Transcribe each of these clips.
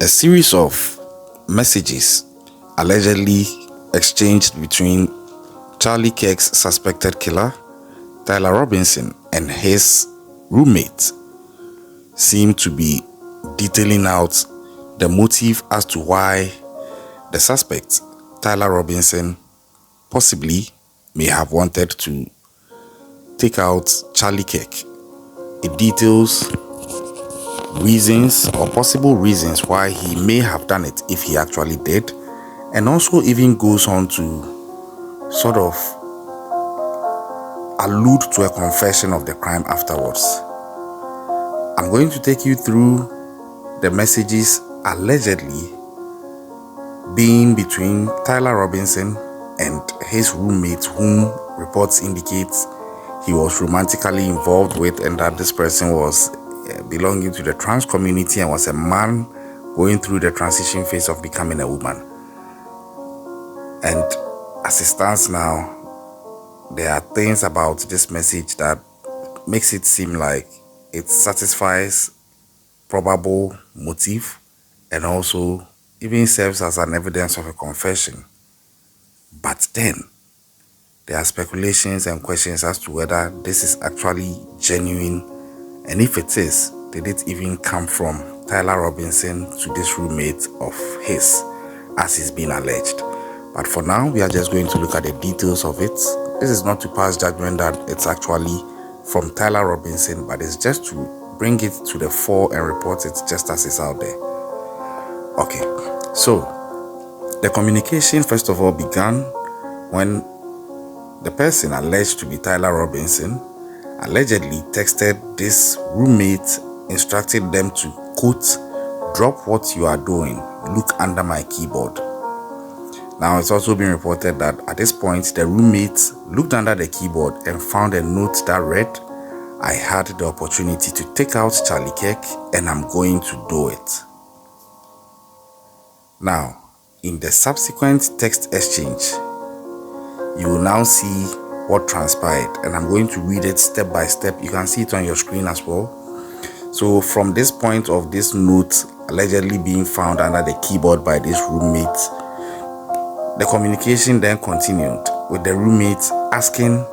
A series of messages allegedly exchanged between Charlie Kirk's suspected killer, Tyler Robinson, and his roommate seem to be detailing out the motive as to why the suspect, Tyler Robinson, possibly may have wanted to take out Charlie Kirk. It details reasons or possible reasons why he may have done it if he actually did, and also even goes on to sort of allude to a confession of the crime afterwards. I'm going to take you through the messages allegedly being between Tyler Robinson and his roommate, whom reports indicate he was romantically involved with, and that this person was belonging to the trans community and was a man going through the transition phase of becoming a woman. And as it stands now, there are things about this message that makes it seem like it satisfies probable motive and also even serves as an evidence of a confession. But then there are speculations and questions as to whether this is actually genuine, and if it is, did it even come from Tyler Robinson to this roommate of his, as is being alleged. But for now, we are just going to look at the details of it. This is not to pass judgment that it's actually from Tyler Robinson, but it's just to bring it to the fore and report it just as it's out there. Okay, so the communication first of all began when the person alleged to be Tyler Robinson allegedly texted this roommate, instructed them to, quote, "Drop what you are doing, look under my keyboard." Now, it's also been reported that at this point, the roommate looked under the keyboard and found a note that read, "I had the opportunity to take out Charlie Kirk and I'm going to do it." Now, in the subsequent text exchange, you will now see what transpired, and I'm going to read it step by step. You can see it on your screen as well. So from this point of this note allegedly being found under the keyboard by this roommate, the communication then continued with the roommate asking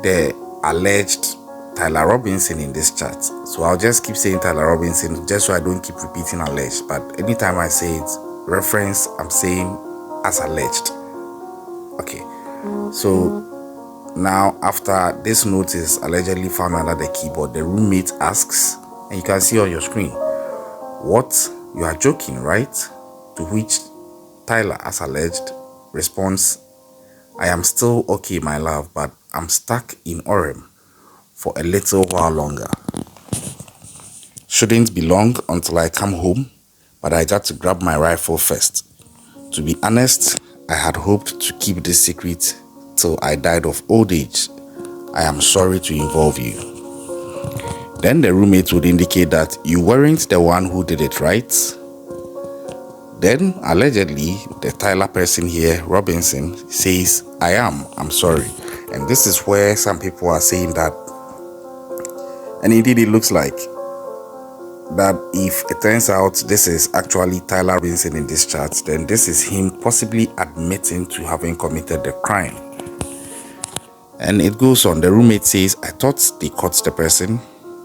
the alleged Tyler Robinson in this chat. So I'll just keep saying Tyler Robinson just so I don't keep repeating alleged, but anytime I say it, reference, I'm saying as alleged. Okay, so now after this note is allegedly found under the keyboard, the roommate asks, and you can see on your screen, "What, you are joking, right?" To which Tyler, as alleged, responds, "I am still okay, my love, but I'm stuck in Orem for a little while longer. Shouldn't be long until I come home, but I got to grab my rifle first. To be honest, I had hoped to keep this secret till I died of old age. I am sorry to involve you." Then the roommate would indicate that you weren't the one who did it, right? Then allegedly, the Tyler person here, Robinson, says, I'm sorry. And this is where some people are saying that, and indeed it looks like, that if it turns out this is actually Tyler Robinson in this chat, then this is him possibly admitting to having committed the crime. And it goes on. The roommate says, "I thought they caught the person,"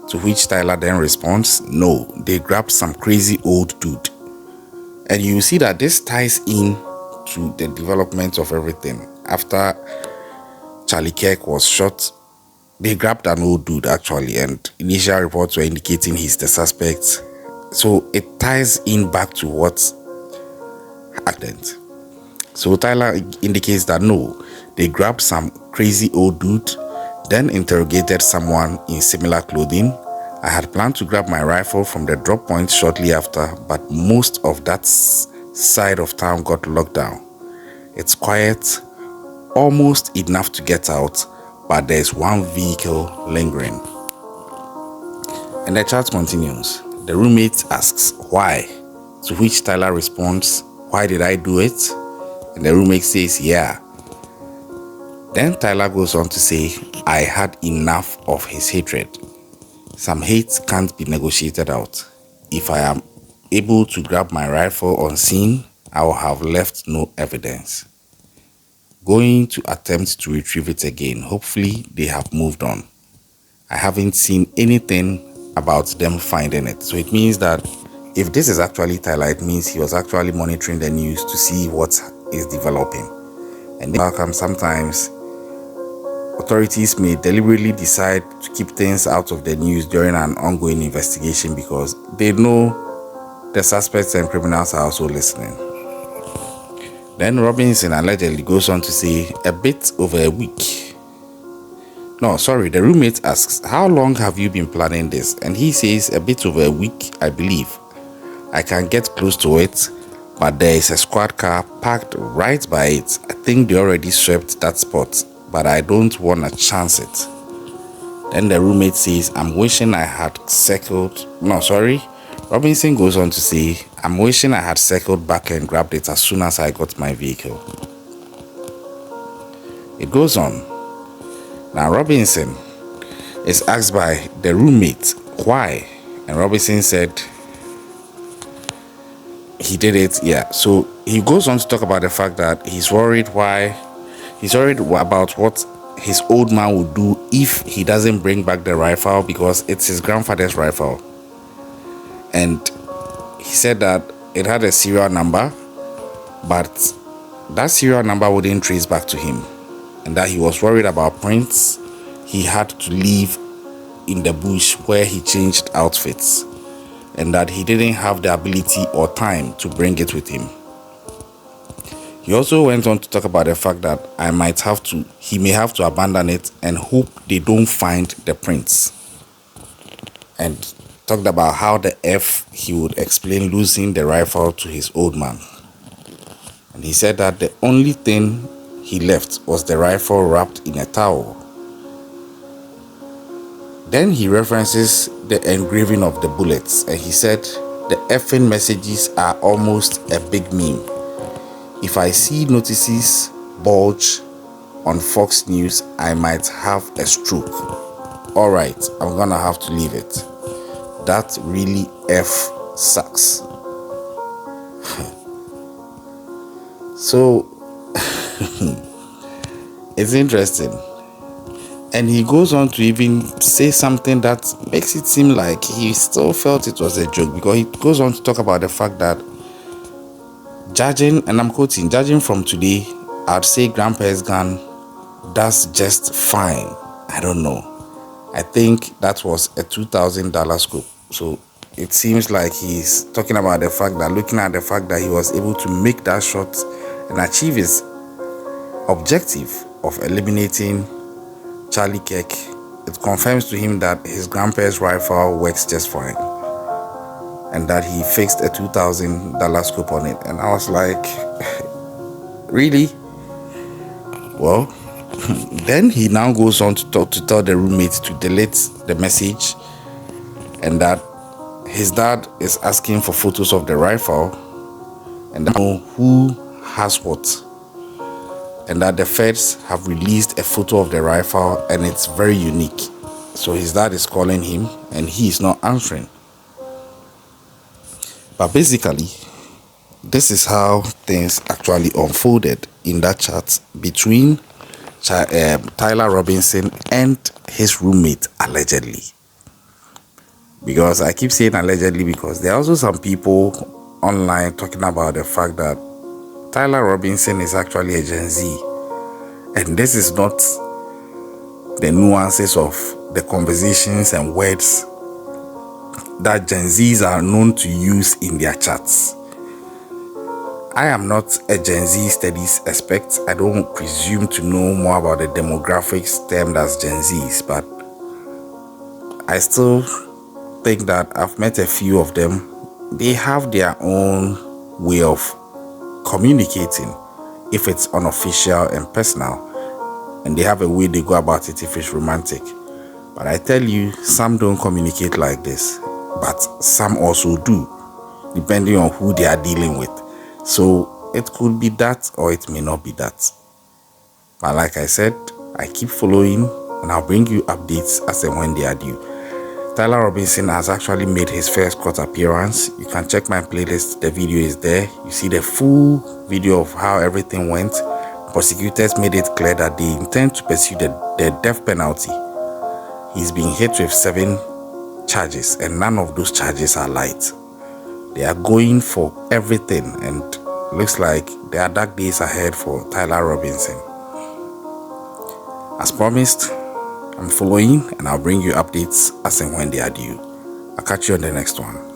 to which Tyler then responds, "No, they grabbed some crazy old dude." And you see that this ties in to the development of everything. After Charlie Kirk was shot, they grabbed an old dude actually, and initial reports were indicating he's the suspect. So it ties in back to what happened. So Tyler indicates that no, they grabbed some crazy old dude, then interrogated someone in similar clothing. I had planned to grab my rifle from the drop point shortly after, but most of that side of town got locked down. It's quiet, almost enough to get out, but there's one vehicle lingering. And the chat continues. The roommate asks, "Why?" To which Tyler responds, "Why did I do it?" And the roommate says, "Yeah." Then Tyler goes on to say, "I had enough of his hatred. Some hate can't be negotiated out. If able to grab my rifle unseen, I will have left no evidence. Going to attempt to retrieve it again. Hopefully, they have moved on. I haven't seen anything about them finding it. So it means that if this is actually Tyler, it means he was actually monitoring the news to see what is developing. And how come sometimes authorities may deliberately decide to keep things out of the news during an ongoing investigation because they know the suspects and criminals are also listening. Then Robinson allegedly goes on to say a bit over a week. No, sorry, the roommate asks, how long have you been planning this? And he says a bit over a week, I believe. I can get close to it, but there is a squad car parked right by it. I think they already swept that spot, but I don't want to chance it. Then the roommate says, I'm wishing I had circled. No, sorry. Robinson goes on to say, I'm wishing I had circled back and grabbed it as soon as I got my vehicle. It goes on. Now Robinson is asked by the roommate why, and Robinson said he did it. Yeah, so he goes on to talk about the fact that he's worried about what his old man would do if he doesn't bring back the rifle because it's his grandfather's rifle. And he said that it had a serial number, but that serial number wouldn't trace back to him, and that he was worried about prints. He had to leave in the bush where he changed outfits, and that he didn't have the ability or time to bring it with him. He also went on to talk about the fact that he may have to abandon it and hope they don't find the prints, and talked about how he would explain losing the rifle to his old man. And he said that the only thing he left was the rifle wrapped in a towel. Then he references the engraving of the bullets, and he said the effing messages are almost a big meme. If I see notices bulge on Fox News, I might have a stroke. Alright, I'm gonna have to leave it. That really sucks. So it's interesting. And he goes on to even say something that makes it seem like he still felt it was a joke, because he goes on to talk about the fact that judging, and I'm quoting, judging from today, I'd say Grandpa's gun does just fine. I don't know. I think that was a $2,000 scope. So it seems like he's talking about the fact that, looking at the fact that he was able to make that shot and achieve his objective of eliminating Charlie Kirk, it confirms to him that his grandpa's rifle works just fine, and that he fixed a $2,000 scope on it. And I was like, really? Well, then he now goes on to tell the roommate to delete the message, and that his dad is asking for photos of the rifle, and that know who has what, and that the feds have released a photo of the rifle and it's very unique. So his dad is calling him and he is not answering. But basically, this is how things actually unfolded in that chat between Tyler Robinson and his roommate, allegedly. Because I keep saying allegedly because there are also some people online talking about the fact that Tyler Robinson is actually a Gen Z. And this is not the nuances of the conversations and words that Gen Zs are known to use in their chats. I am not a Gen Z studies expert. I don't presume to know more about the demographics termed as Gen Zs, but I still think that I've met a few of them. They have their own way of communicating, if it's unofficial and personal, and they have a way they go about it if it's romantic. But I tell you, some don't communicate like this, but some also do, depending on who they are dealing with. So it could be that, or it may not be that. But like I said, I keep following, and I'll bring you updates as and when they are due. Tyler Robinson has actually made his first court appearance. You can check my playlist, the video is there. You see the full video of how everything went. Prosecutors made it clear that they intend to pursue the death penalty. He's been hit with 7 charges and none of those charges are light. They are going for everything and looks like there are dark days ahead for Tyler Robinson. As promised, I'm following and I'll bring you updates as and when they are due. I'll catch you on the next one.